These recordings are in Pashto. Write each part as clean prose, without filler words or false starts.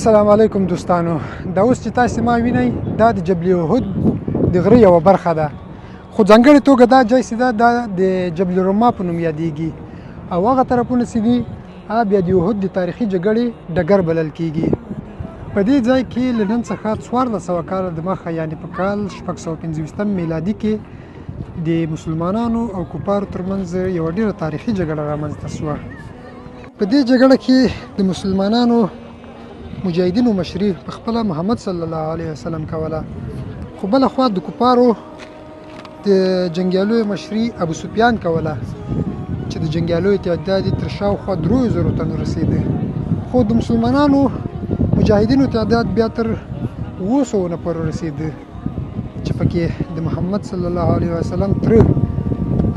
السلام علیکم دوستانو، دا اوس چې تاسې ما وینئ دا د جبل احد د غره یوه برخه ده، خو ځانګړې توګه دا ځای چې ده دا د جبل الرمه په نوم یادیږي او هغه طرفونه چې دي هغه بیا د احد د تاریخي جګړې ډګر بلل کیږي. په دې ځای کې له نن څخه 1400 کاله دمخه یعنې په کال 655 میلادي کې د مسلمانانو او کفارو ترمنځ یوه ډېره تاریخي جګړه رامنځته شوه. په دې جګړه کې د مسلمانانو مجاهدینو مشري په خپله محمد صلی الله علیه وسلم کوله، خو بله خوا د کفارو د جنګیالیو مشري ابو سفیان کوله چې د جنګیالیو تعداد یې تر شاوخوا 3000 تنو رسېده، خو د مسلمانانو مجاهدینو تعداد بیا تر 700 نفرو رسېده چې پکې د محمد صلی الله علیه وسلم تره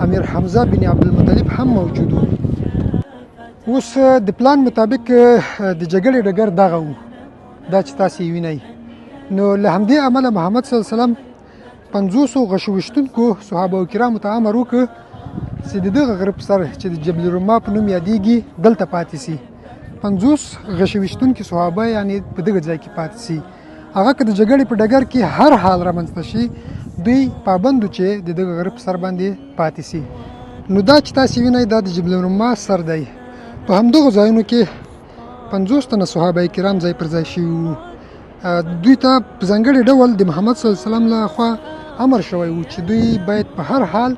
امیر حمزه بن عبدالمطلب هم موجود و. اوس د پلان مطابق د جګړې ډګر دغه و، دا چې تاسې یې وینئ. نو له همدې امله محمد صلی الله علیه وسلم 500 غش ویشتونکو صحابه کرامو ته امر وکړ چې د دغه غره په سر چې د جبل الرمه په نوم یادیږي دلته پاتې سي. 50 غش ویشتونکي صحابه یعنې په دغه ځای کې پاتې سي. هغه که د جګړې په ډګر کې هر حال رامنځته شي دوی پابندو چې د دغه غره په سر باندې پاتې سي. نو دا چې تاسې وینئ دا د جبل الرمه سر دی. په همدغو ځایونو کې 50 تنه صحابه کرام ځای پر ځای شوي وو. دوی ته په ځانګړي ډول د محمد صلی الله علیه وسلم له خوا امر شوی و چې دوی باید په هر حال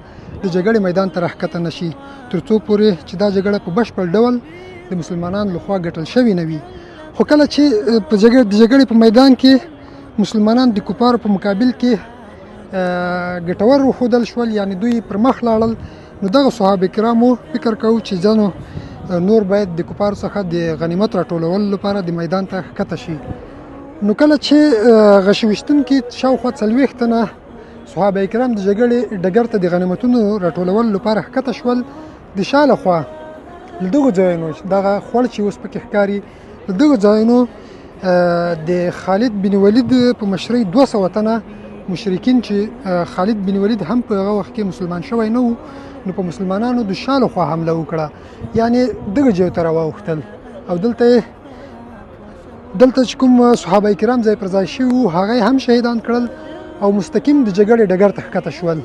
د جګړې میدان ته راښکته نه شي تر څو پورې چې دا جګړه په بشپړ ډول د مسلمانانو لخوا ګټل شوې نه وي. خو کله چې په د جګړې په میدان کې مسلمانان د کفارو په مقابل کې ګټور وښودل شول، یعنې دوی پر مخ لاړل، نو دغه صحابه کرامو فکر کوو چې ځانو نور باید د کفارو څخه د غنیمت راټولولو لپاره د میدان ته ښکته شي. نو کله چې غش ویشتونکي شاوخوا 40 تنه صحابه کرام د جګړې ډګر ته د غنیمتونو راټولولو لپاره ښکته شول، د شا له خوا له دغو ځایونو دغه خوړ چې اوس پکې ښکاري له دغو ځایونو د خالد بن ولید په مشرۍ 200 تنه مشرکین چې خالد بن ولید هم په هغه وخت کې مسلمان شوی نه و، نو په مسلمانانو د شا له خوا حمله وکړه، یعنې دغه ځای ته راواوښتل او دلته چې کوم صحابه کرام ځای پر ځای شوي وو هغه هم شهیدان کړل او مستقیم د جګړې ډګر ته ښکته شول.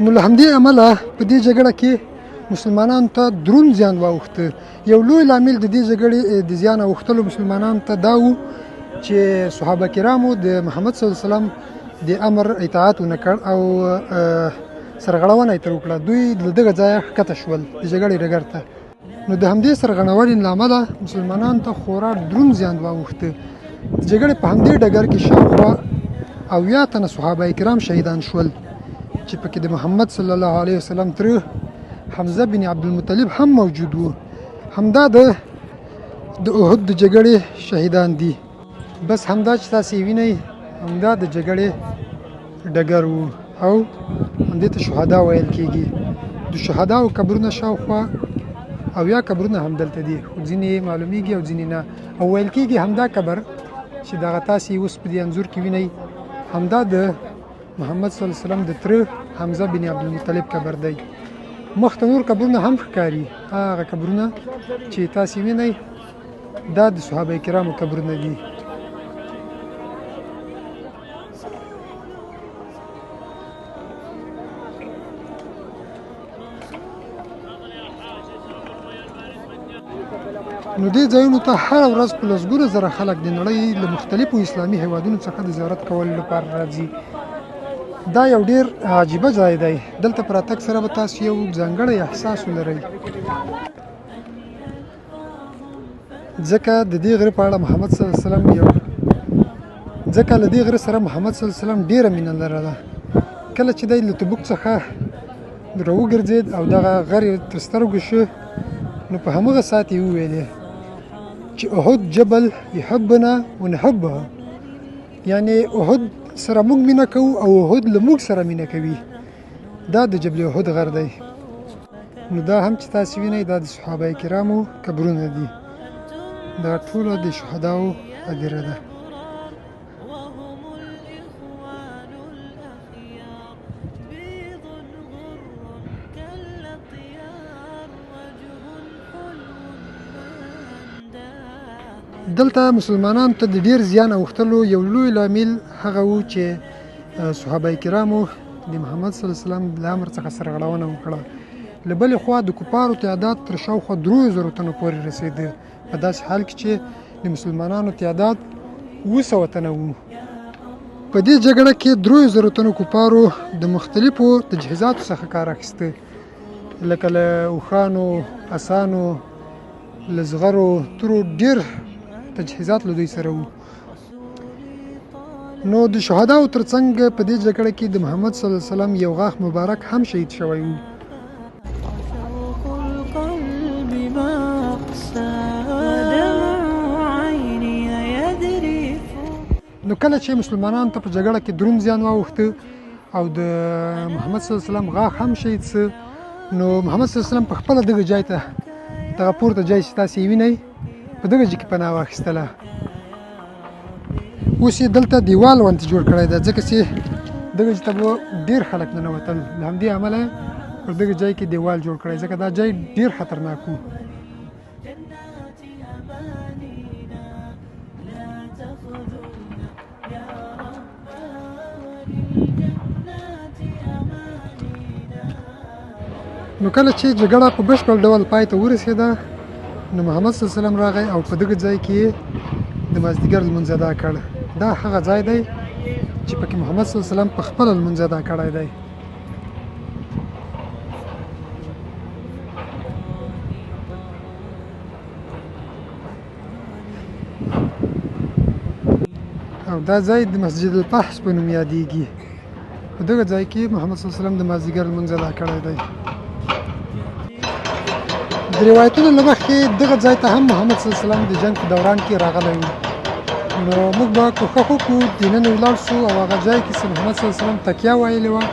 نو له همدې امله په دې جګړه کې مسلمانانو ته دروند زیان واوښته. یو لوی لامل د دې جګړې د زیان اوښتلو مسلمانانو ته دا و چې صحابه کرامو د محمد صلی الله علیه وسلم د امر اطاعت ونه کړ او سرغړونه یې ترې وکړه. دوی له دغه ځایه ښکته شول د جګړې ډګر ته. نو د همدې سرغړونې له امله مسلمانانو ته خورا دروند زیان واوښته. د جګړې په همدې ډګر کې شاوخوا 80 تنه صحابه کرام شهیدان شول چې پکې د محمد صلی الله علیه وسلم تره حمزه بن عبدالمطلب هم موجود و. همدا د احد د جګړې شهیدان دي. بس همدا چې تاسې وینئ همدا د جګړې ډګر و او همدې ته شهدا ویل کېږي. د شهداو قبرونه شاوخوا 80 قبرونه هم دلته دي، خو ځینې معلومیږي او ځینې نه، او ویل کېږي همدا قبر چې دغه تاسې اوس په دې انځور کې وینئ همدا د محمد صلی الله علیه وسلم د تره حمزه بن عبدالمطلب قبر دی. مخته نور قبرونه هم ښکاري، هغه قبرونه چې تاسې وینئ دا د صحابه کرامو قبرونه دي. نو دې ځایونو ته هره ورځ په لسګونه زره خلک د نړۍ له مختلفو اسلامي هیوادونو څخه د زیارت کولو لپاره راځي. دا یو ډیر عجیبه ځای دی. دلته پر راتګ سره به تاسو یو ځانګړی احساس ولرئ، ځکه د دې غره په اړه محمد صلی الله علیه وسلم ځکه له دې غره سره محمد صلی الله علیه وسلم ډیره مینه لرله. کله چې دی له تبوک څخه راوګرځېد او دغه غر یې تر سترګو شو، نو په همغه ساعت یې وویلې چې احد جبل یحبنا ونحبه، یعنې احد سره موږ مینه کوو او احد له موږ سره مینه کوي. دا د جبل احد غر دی. نو دا هم چې تاسې وینئ دا د صحابه کرامو قبرونه دي. دا ټوله د شهداو هدیره ده. دلته مسلمانانو ته د ډیر زیان اوښتلو یو لوی لامل هغه و چې صحابه کرامو د محمد صلی الله علیه وسلم له امر څخه سرغړونه وکړه. له بلې خوا د کفارو تعداد تر شاوخوا 3000 تنو پورې رسېده، په داسې حال کې چې د مسلمانانو تعداد 200 تنه وو. په دې جګړه کې 3000 تنو کفارو د مختلفو تجهیزاتو څخه کار اخیسته، لکه له اوښانو، اسانو، له زغرو، تورو ډیر تجهیزات له دوی سره وو. نو د شهداو ترڅنګ په دې جګړه کې د محمد صلی الله علیه وسلم یو غاښ مبارک هم شهید شوی وو. نو کله چې مسلمانانو ته په جګړه کې دروند زیان واوښته او د محمد صلی الله علیه وسلم غاښ هم شهید سه، نو محمد صلی الله علیه وسلم په خپله دغه ځای ته، دغه پورته ځای چې تاسې یې وینئ، په دغه ځای کې پناه واخیستله. اوس یې دلته دیوال غوندې جوړ کړی ده، ځکه چې دغه ځای ته به ډېر خلک ننوتل. له همدې امله پر دغه ځای کې دیوال جوړ کړی، ځکه دا ځای ډېر خطرناک و. نو کله چې جګړه په بشپړ ډول پای ته ورسېده، نو محمد صلی الله علیه وسلم راغی او په دغه ځای کې د مازدیګر لمونځ ادا کړ. دا هغه ځای دی چې پکې محمد صلی الله علیه وسلم په خپله لمونځ ادا کړی دی. او دا ځای د مسجد الفحص په نوم یادیږي. په دغه ځای کې محمد صلی الله علیه وسلم د مازدیګر لمونځ ادا کړی دی. د روایتونو له مخې دغه ځای ته هم محمد صلی الله علیه وسلم د جنګ په دوران کې راغلی و. نو موږ به کوښښ وکړو دننه ولاړ شو او هغه ځای کې چې محمد صلی الله علیه وسلم تکیه ویلې وه،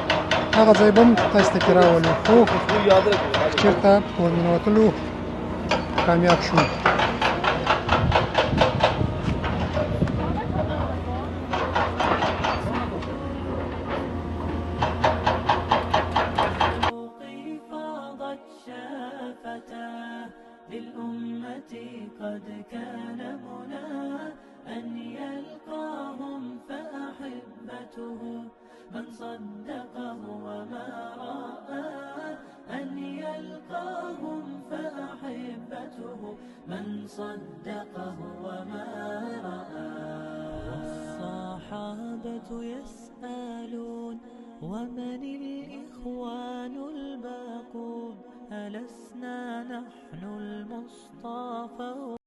هغه ځای به هم تاسو ته کې راولو، خو چېرته په ورننوتلو کامیاب شو. للأمة قد كان منى أن يلقاهم فأحبته من صدقه وما رأى، أن يلقاهم فأحبته من صدقه وما رأى. والصحابة يسألون ومن الإخوان الباقون، ألسنا نحن المصطفى